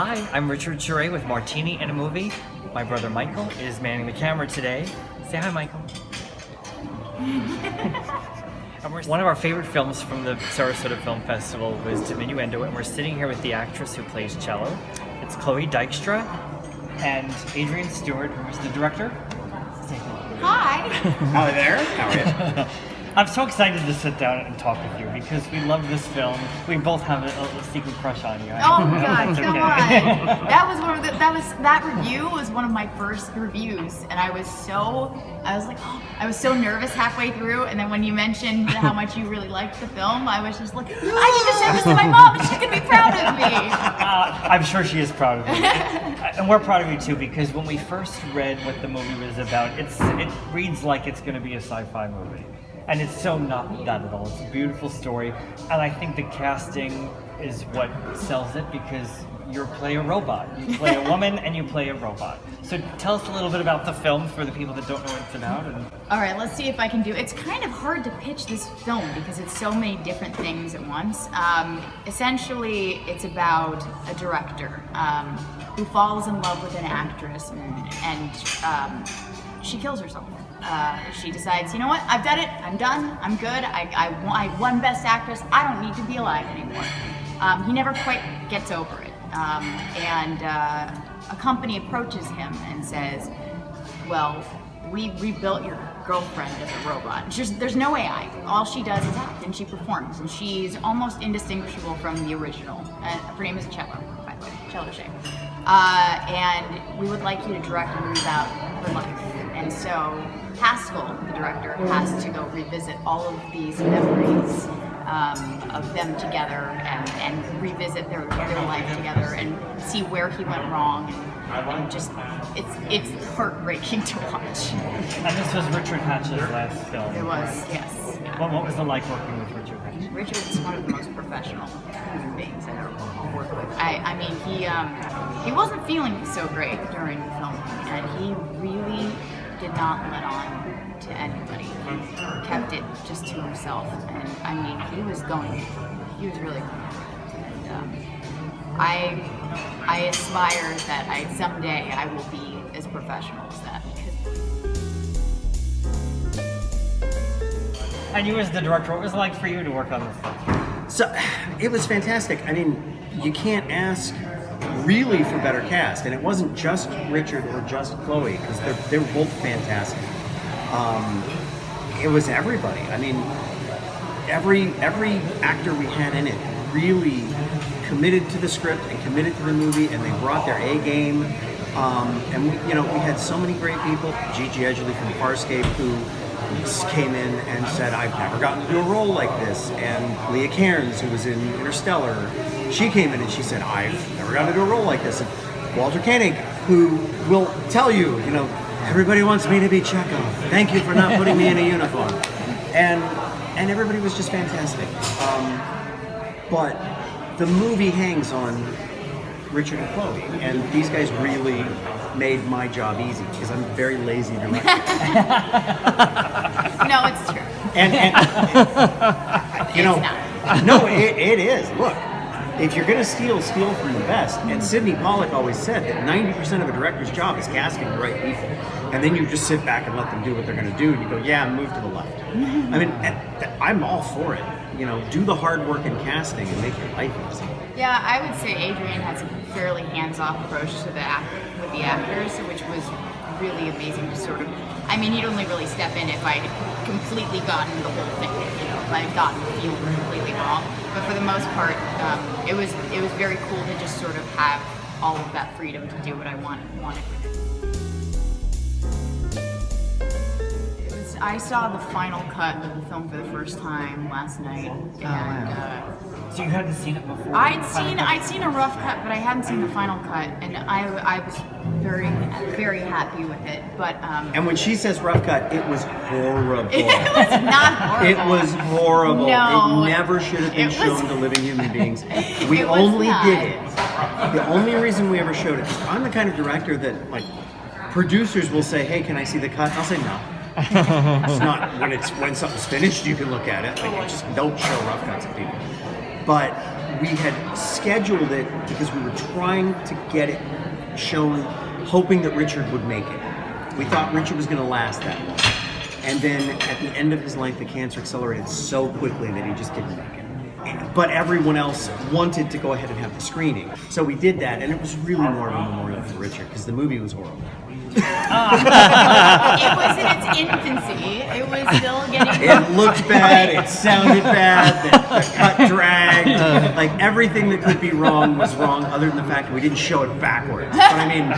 Hi, I'm Richard Scire with Martini and a Movie. My brother Michael is manning the camera today. Say hi, Michael. One of our favorite films from the Sarasota Film Festival was Diminuendo, and we're sitting here with the actress who plays cello. It's Chloe Dykstra and Adrian Stewart, who is the director. Hi. Hi there. How are you? I'm so excited to sit down and talk with you because we love this film. We both have a secret crush on you. Oh my God, come on. That review was one of my first reviews, and I was so nervous halfway through, and then when you mentioned how much you really liked the film, I was just like, I need to send this to my mom, and she's gonna be proud of me. I'm sure she is proud of you. And we're proud of you too, because when we first read what the movie was about, it reads like it's gonna be a sci-fi movie. And it's so not that at all. It's a beautiful story, and I think the casting is what sells it because you play a robot. You play a woman and you play a robot. So tell us a little bit about the film for the people that don't know what it's about. All right, let's see if I can do. It's kind of hard to pitch this film because it's so many different things at once. Essentially, it's about a director who falls in love with an actress and she kills herself. She decides, you know what, I've done it, I'm done, I'm good, I won Best Actress, I don't need to be alive anymore. He never quite gets over it. And a company approaches him and says, well, we rebuilt your girlfriend as a robot. There's no AI. All she does is act and she performs, and she's almost indistinguishable from the original. Her name is Cello, by the way, Cello Shea. And we would like you to direct a movie about her life. And so Haskell, the director, has to go revisit all of these memories of them together and revisit their life together and see where he went wrong. And just, it's heartbreaking to watch. And this was Richard Hatch's last film. It was, yes. Yeah. What was it like working with Richard Hatch? Richard's one of the most professional human beings I've ever worked with. I mean, he wasn't feeling so great during the filming, and he really did not let on to anybody. He kept it just to himself, and I mean, he was really going. And I aspire that someday I will be as professional as that. And you as the director, what was it like for you to work on this film? So, it was fantastic. I mean, you can't ask really for better cast, and it wasn't just Richard or just Chloe, because they were both fantastic. It was everybody. I mean, every actor we had in it really committed to the script and committed to the movie, and they brought their A game. And we had so many great people. Gigi Edgley from Farscape, who came in and said, I've never gotten to do a role like this. And Leah Cairns, who was in Interstellar, she came in and she said, I've never gotten to do a role like this. And Walter Koenig, who will tell you, everybody wants me to be Chekhov. Thank you for not putting me in a uniform. And everybody was just fantastic. But the movie hangs on Richard and Chloe, and these guys really made my job easy because I'm very lazy director. No, it's true. And It's not. No, it is. Look, if you're gonna steal from the best. And Sidney Pollack always said that 90% of a director's job is casting the right people, and then you just sit back and let them do what they're gonna do, and you go, yeah, move to the left. I mean, I'm all for it. Do the hard work in casting and make your life easy. Yeah, I would say Adrian has a fairly hands-off approach to with the actors, which was really amazing to sort of. I mean, he'd only really step in if I had completely gotten the whole thing, if I had gotten the feel completely wrong. But for the most part, it was very cool to just sort of have all of that freedom to do what I wanted with it. I saw the final cut of the film for the first time last night, and So you hadn't seen it before? I'd seen a rough cut, but I hadn't seen the final cut, and I was very, very happy with it. But and when she says rough cut, it was horrible. It was not horrible. It was horrible. No, it never should have been shown to living human beings. We It was only not. did it. The only reason we ever showed it, because I'm the kind of director that, producers will say, "Hey, can I see the cut?" I'll say no. It's not when something's finished you can look at it. Just don't show rough cuts of people. But we had scheduled it because we were trying to get it shown, hoping that Richard would make it. We thought Richard was going to last that long. And then at the end of his life, the cancer accelerated so quickly that he just didn't make it. But everyone else wanted to go ahead and have the screening. So we did that, and it was really more of a memorial for Richard because the movie was horrible. It was in its infancy. It was still getting. It looked bad. It sounded bad. The cut dragged. Like everything that could be wrong was wrong, other than the fact that we didn't show it backwards. But I mean,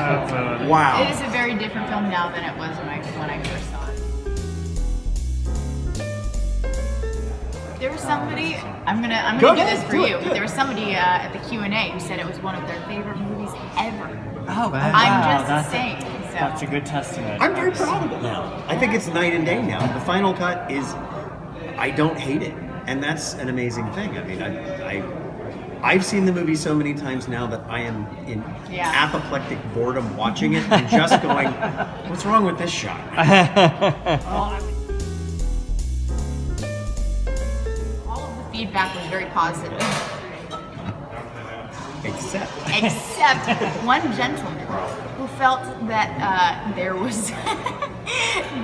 wow. It is a very different film now than it was when I first saw it. There was somebody. I'm gonna do this for you. There was somebody at the Q&A who said it was one of their favorite movies ever. Oh, wow. I'm just saying. So. That's a good testament. I'm very proud of it now. I think it's night and day now. The final cut is, I don't hate it, and that's an amazing thing. I mean, I've seen the movie so many times now that I am in apoplectic boredom watching it and just going, what's wrong with this shot? All of the feedback was very positive. Except one gentleman who felt that there was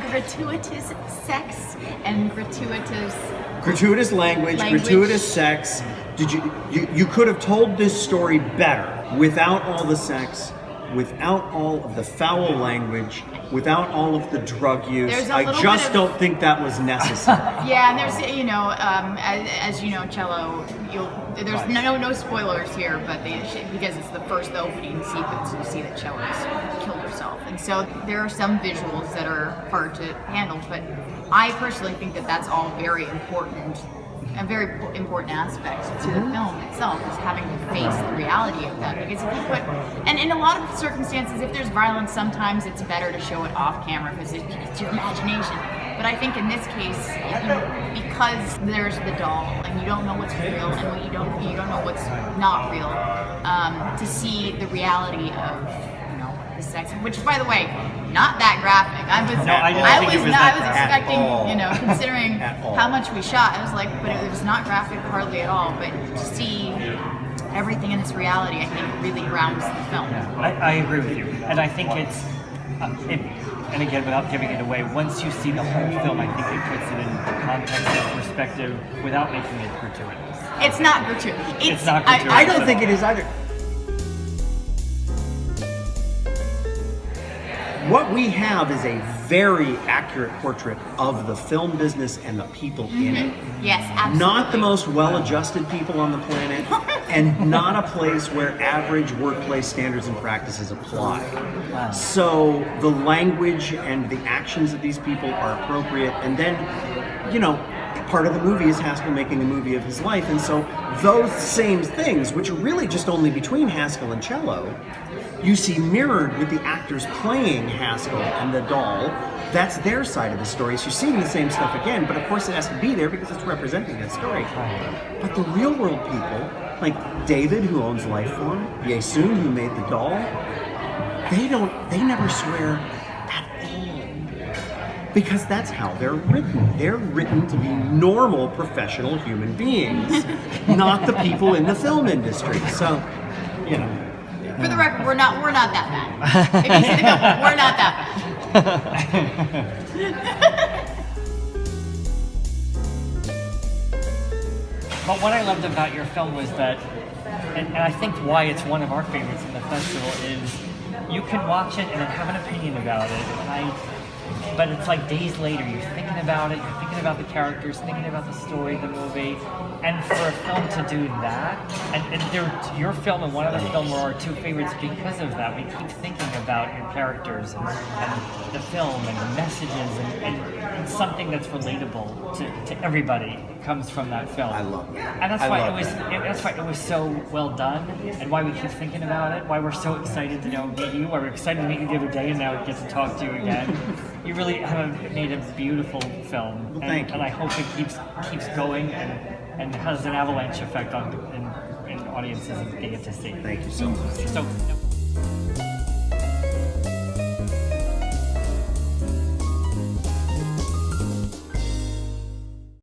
gratuitous sex and gratuitous language, gratuitous sex. You could have told this story better without all the sex, without all of the foul language, without all of the drug use. I just don't think that was necessary. Yeah, and there's, as you know, Cello, there's no spoilers here, but because it's the opening sequence, you see that Cello's killed herself. And so there are some visuals that are hard to handle, but I personally think that that's all very important. A very important aspect to the film itself is having to face the reality of that. Because if you and in a lot of circumstances, if there's violence, sometimes it's better to show it off camera because it's your imagination. But I think in this case, because there's the doll and you don't know what's real and you don't know what's not real, to see the reality of the sex, which by the way, not that graphic. I was expecting, considering how much we shot, I was like, but it was not graphic hardly at all. But to see everything in its reality, I think really grounds the film. Yeah, I agree with you, and I think it's, and again, without giving it away, once you see the whole film, I think it puts it in context and perspective without making it gratuitous. It's not gratuitous. It's not gratuitous. I don't think it is either. What we have is a very accurate portrait of the film business and the people in it. Yes, absolutely. Not the most well-adjusted people on the planet, and not a place where average workplace standards and practices apply. Wow. So the language and the actions of these people are appropriate, and then, part of the movie is Haskell making a movie of his life, and so those same things, which are really just only between Haskell and Cello, you see mirrored with the actors playing Haskell and the doll. That's their side of the story. So you're seeing the same stuff again, but of course it has to be there because it's representing that story. But the real world people, like David, who owns Lifeform, Yesun, who made the doll, they never swear at all. Because that's how they're written. They're written to be normal, professional human beings, not the people in the film industry. So, For the record, we're not that bad. If you see the film, we're not that bad. But what I loved about your film was that, and I think why it's one of our favorites in the festival, is you can watch it and then have an opinion about it. But it's like days later, you're thinking about it, you're thinking about the characters, thinking about the story, the movie, and for a film to do that, and your film and one other film were our two favorites because of that. We keep thinking about your characters and the film and the messages and something that's relatable to everybody comes from that film. I love that. And that's why it was so well done, and why we keep thinking about it, why we're so excited to meet you, why we're excited to meet you the other day and now get to talk to you again. You really have made a beautiful film, well, thank you. And I hope it keeps going and has an avalanche effect in audiences that they get to see. Thank you so much. So.